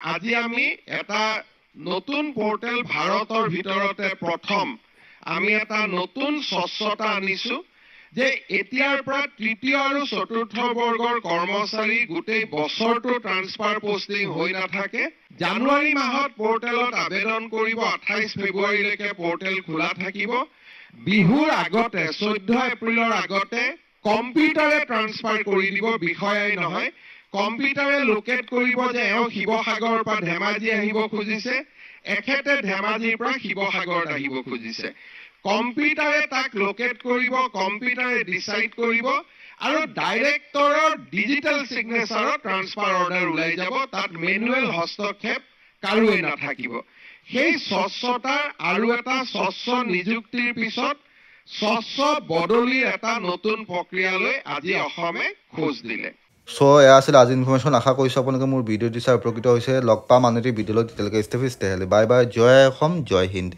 আজি আমি এটা নতুন পোৰ্টেল ভাৰতৰ ভিতৰতে প্ৰথম আমি এটা নতুন স্বচ্ছতা আনিছো যে এতিয়াৰ পৰা তৃতীয় আৰু চতুৰ্থ বৰ্গৰ কৰ্মচাৰী গোটেই বছৰটো ট্ৰান্সফাৰ পোষ্টিং হৈ নাথাকে জানুৱাৰী মাহত পোৰ্টেলত আবেদন কৰিব 28 ফেব্ৰুৱাৰীলৈকে পোৰ্টেল খোলা থাকিব বিহুৰ আগতে 14 এপ্ৰিলৰ আগতে কম্পিউটাৰে ট্ৰান্সফাৰ কৰি দিব বিষয়াই নহয় কম্পিউটাৰে লোকেট কৰিব যে এও শিৱসাগৰৰ পৰা ধেমাজি আহিব খুজিছে এখেতে ধেমাজিৰ পৰা শিৱসাগৰত আহিব খুজিছে কম্পিউটাৰে তাক লোকেট কৰিব কম্পিউটাৰে ডিসাইড কৰিব আৰু ডাইৰেক্টৰৰ ডিজিটেল সিগনেচাৰত ট্ৰান্সফাৰ অৰ্ডাৰ ওলাই যাব তাত মেনুৱেল হস্তক্ষেপ কাৰোৱে নাথাকিব সেই স্বচ্ছতাৰ আৰু এটা স্বচ্ছ নিযুক্তিৰ পিছত স্বচ্ছ বদলিৰ এটা নতুন প্ৰক্ৰিয়ালৈ আজি অসমে খোজ দিলে সো এয়া আছিল আজি ইনফৰমেশ্যন আশা কৰিছোঁ আপোনালোকে মোৰ ভিডিঅ'টি চাই উপকৃত হৈছে লগ পাম আন এটি ভিডিঅ'লৈ তেতিয়ালৈকে ষ্টেফি ষ্টেহেলি বাই বাই জয় অসম জয় হিন্দ